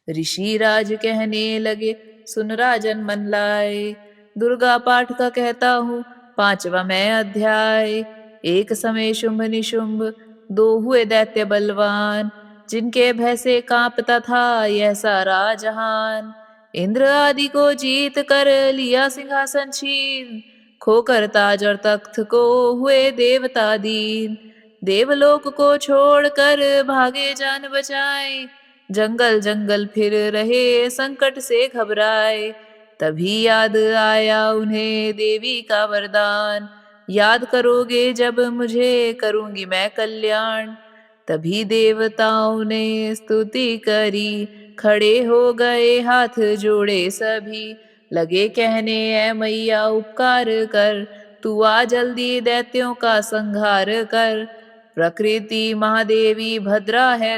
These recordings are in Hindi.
ऋषि राज कहने लगे, सुन राजन मन लाए, दुर्गा पाठ का कहता हूँ 5वां मैं अध्याय। एक समय शुंभ निशुंभ 2 हुए दैत्य बलवान, जिनके भय से कांपता था यह सारा जहान। इंद्र आदि को जीत कर लिया सिंहासन छीन, खोकर ताज और तख्त को हुए देवता दीन। देवलोक को छोड़कर भागे जान बचाए, जंगल जंगल फिर रहे संकट से घबराए। तभी याद आया उन्हें देवी का वरदान, याद करोगे जब मुझे करूंगी मैं कल्याण। तभी देवताओं ने स्तुति करी, खड़े हो गए हाथ जोड़े सभी। लगे कहने ऐ मैया उपकार कर, तू आ जल्दी दैत्यों का संहार कर। प्रकृति महादेवी भद्रा है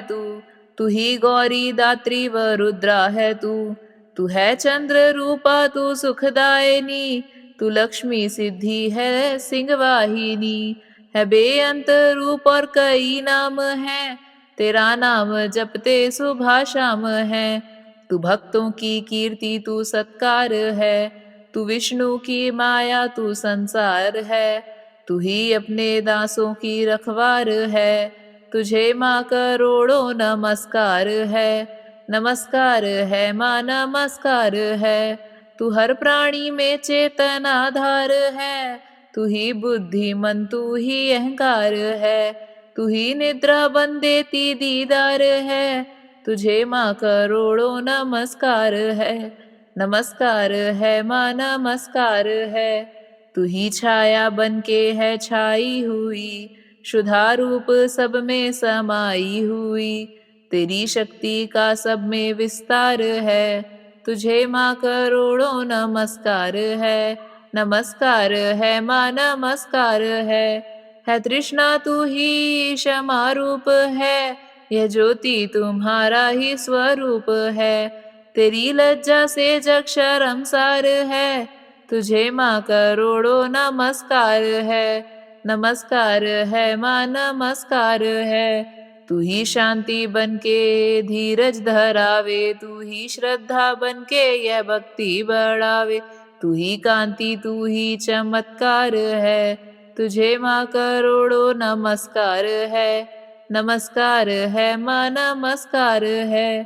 तू ही गौरी दात्री व रुद्रा है तू है चंद्र रूपा तू सुखदायिनी, तू लक्ष्मी सिद्धि है सिंहवाहिनी। है बेअंत रूप और कई नाम है, तेरा नाम जपते सुबह शाम है। तू भक्तों की कीर्ति तू सत्कार है, तू विष्णु की माया तू संसार है। तू ही अपने दासों की रखवार है, तुझे माँ करोड़ों नमस्कार है। नमस्कार है माँ नमस्कार है, तू हर प्राणी में चेतन आधार है। तू ही बुद्धिमन तू ही अहंकार है, तू ही निद्रा बन देती दीदार है। तुझे माँ करोड़ों नमस्कार है। नमस्कार है माँ नमस्कार है, तू ही छाया बन के है छाई हुई, शुद्धा रूप सब में समाई हुई। तेरी शक्ति का सब में विस्तार है, तुझे माँ करोड़ों नमस्कार है। नमस्कार है माँ नमस्कार है तृष्णा तू ही क्षमा रूप है, यह ज्योति तुम्हारा ही स्वरूप है। तेरी लज्जा से जग शर्मसार है, तुझे माँ करोड़ों नमस्कार है। नमस्कार है माँ नमस्कार है, तू ही शांति बन के धीरज धरावे, तू ही श्रद्धा बन के यह भक्ति बढ़ावे। तू ही कांति तू ही चमत्कार है, तुझे माँ करोड़ों नमस्कार है। नमस्कार है माँ नमस्कार है,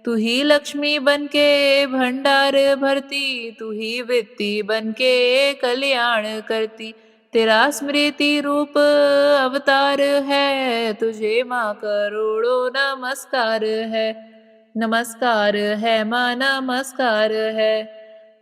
तू ही लक्ष्मी बन के भंडार भरती, तू ही वृत्ति बन के कल्याण करती। तेरा स्मृति रूप अवतार है, तुझे माँ करोड़ों नमस्कार है। नमस्कार है माँ नमस्कार है,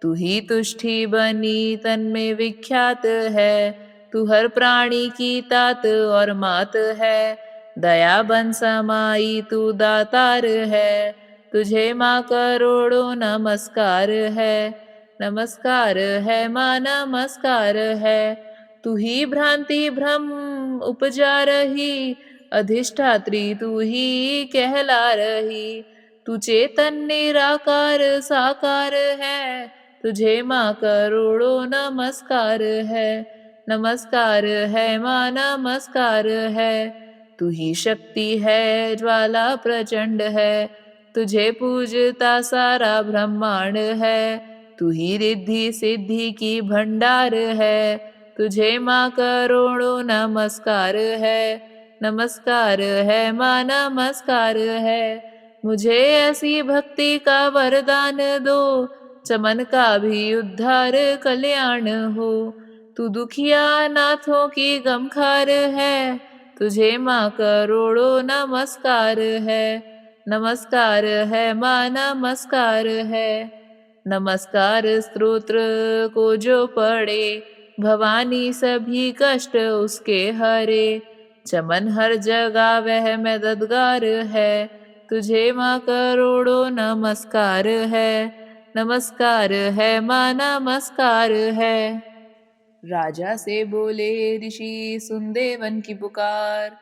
तू ही तुष्टि बनी तन में विख्यात है। तू हर प्राणी की तात और मात है, दया बन समाई तू दातार है। तुझे माँ करोड़ों नमस्कार है। नमस्कार है माँ नमस्कार है, तू ही भ्रांति भ्रम उपजा रही, अधिष्ठात्री तू ही कहला रही। तू चेतन निराकार साकार है, तुझे माँ करोड़ों नमस्कार है। नमस्कार है माँ नमस्कार है, तू ही शक्ति है ज्वाला प्रचंड है, तुझे पूजता सारा ब्रह्मांड है। तू ही रिद्धि सिद्धि की भंडार है, तुझे माँ करोड़ों नमस्कार है। नमस्कार है माँ नमस्कार है, मुझे ऐसी भक्ति का वरदान दो, चमन का भी उद्धार कल्याण हो। तू दुखिया नाथों की गमखार है, तुझे माँ करोड़ों नमस्कार है। नमस्कार है माँ नमस्कार है, नमस्कार स्तोत्र को जो पढ़े, भवानी सभी कष्ट उसके हरे। चमन हर जगह वह मददगार है, तुझे माँ करोड़ों नमस्कार है। नमस्कार है माँ नमस्कार है। राजा से बोले ऋषि सुन देवन की पुकार,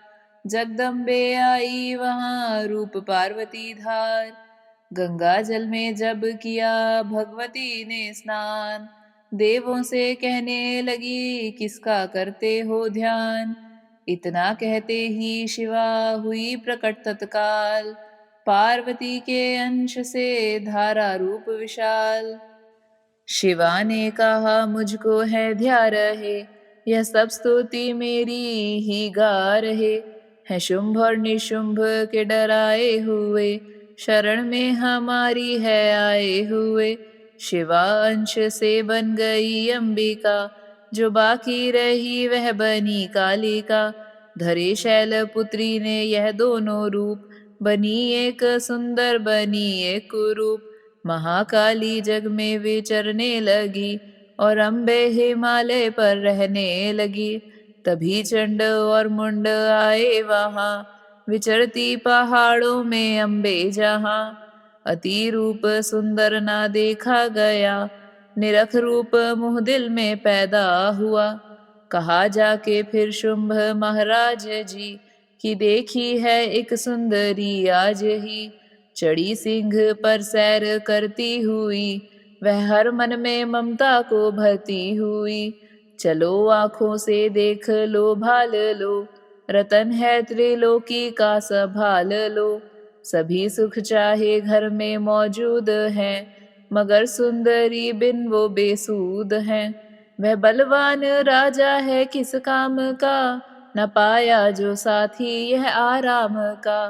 जगदम्बे आई वहाँ रूप पार्वती धार। गंगा जल में जब किया भगवती ने स्नान, देवों से कहने लगी किसका करते हो ध्यान। इतना कहते ही शिवा हुई प्रकट तत्काल, पार्वती के अंश से धारा रूप विशाल। शिवा ने कहा मुझको है ध्या रहे, यह सब स्तुति मेरी ही गा रहे। है शुंभ और निशुंभ के डराए हुए, शरण में हमारी है आए हुए। शिवा अंश से बन गई अंबिका, जो बाकी रही वह बनी कालिका। धरे शैल पुत्री ने यह दोनों रूप, बनी एक सुंदर बनी एक कुरूप। महाकाली जग में विचरने लगी, और अम्बे हिमालय पर रहने लगी। तभी चंड और मुंड आए वहाँ, विचरती पहाड़ों में अम्बे जहाँ। अति रूप सुंदर ना देखा गया, निरख रूप मुँह दिल में पैदा हुआ। कहा जाके फिर शुंभ महाराज जी, कि देखी है एक सुंदरी आज ही। चढ़ी सिंह पर सैर करती हुई, वह हर मन में ममता को भरती हुई। चलो आँखों से देख लो भाल लो, रतन है त्रिलोकी का संभाल लो। सभी सुख चाहे घर में मौजूद हैं, मगर सुंदरी बिन वो बेसूद हैं। वह बलवान राजा है किस काम का, न पाया जो साथी यह आराम का।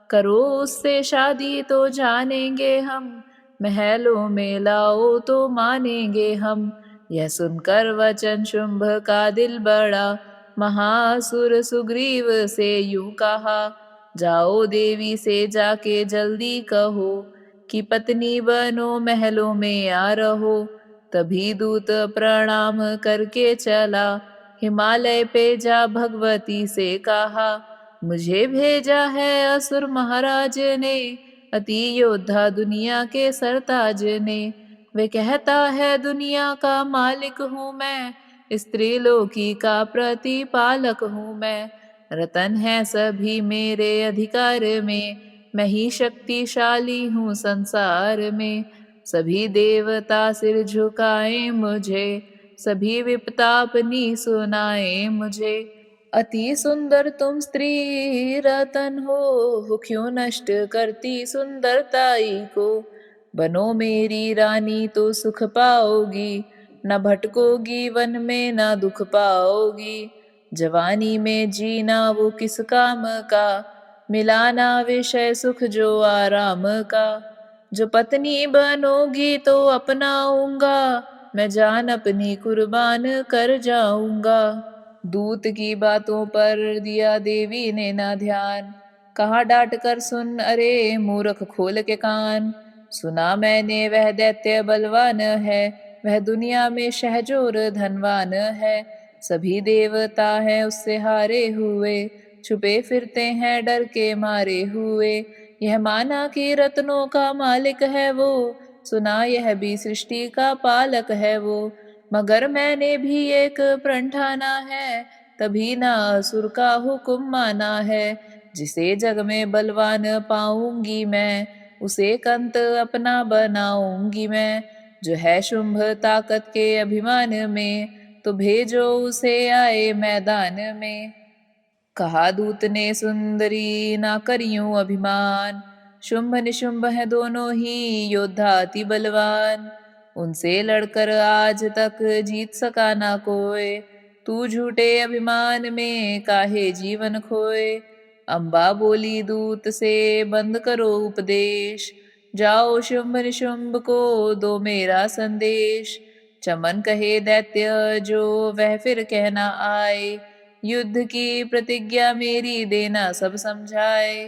करो उससे शादी तो जानेंगे हम, महलों में लाओ तो मानेंगे हम। यह सुनकर वचन शुंभ का दिल बड़ा, महासुर सुग्रीव से यूं कहा। जाओ देवी से जाके जल्दी कहो, कि पत्नी बनो महलों में आ रहो। तभी दूत प्रणाम करके चला, हिमालय पे जा भगवती से कहा। मुझे भेजा है असुर महाराज ने, अति योद्धा दुनिया के सरताज ने। वे कहता है दुनिया का मालिक हूँ मैं, स्त्री लोकी का प्रतिपालक हूँ मैं। रतन है सभी मेरे अधिकार में, मैं ही शक्तिशाली हूँ संसार में। सभी देवता सिर झुकाए मुझे, सभी विपदा अपनी सुनाए मुझे। अति सुंदर तुम स्त्री रतन हो क्यों नष्ट करती सुंदरताई को। बनो मेरी रानी तो सुख पाओगी, न भटकोगी वन में न दुख पाओगी। जवानी में जीना वो किस काम का, मिलाना विषय सुख जो आराम का। जो पत्नी बनोगी तो अपनाऊंगा, मैं जान अपनी कुर्बान कर जाऊंगा। दूत की बातों पर दिया देवी ने ना ध्यान, कहा डांट कर सुन अरे मूर्ख खोल के कान। सुना मैंने वह दैत्य बलवान है, वह दुनिया में शहजोर धनवान है। सभी देवता हैं उससे हारे हुए, छुपे फिरते हैं डर के मारे हुए। यह माना कि रत्नों का मालिक है वो, सुना यह भी सृष्टि का पालक है वो। मगर मैंने भी एक प्रण ठाना है, तभी ना असुर का हुक्म माना है। जिसे जग में बलवान पाऊंगी मैं, उसे कंत अपना बनाऊंगी मैं। जो है शुंभ ताकत के अभिमान में, तो भेजो उसे आए मैदान में। कहा दूत ने सुंदरी ना करियो अभिमान, शुंभ निशुंभ है दोनों ही योद्धा अति बलवान। उनसे लड़कर आज तक जीत सका ना कोई, तू झूठे अभिमान में काहे जीवन खोए। अम्बा बोली दूत से बंद करो उपदेश, जाओ शुंभ निशुंभ को दो मेरा संदेश। चमन कहे दैत्य जो वह फिर कहना आए, युद्ध की प्रतिज्ञा मेरी देना सब समझाए।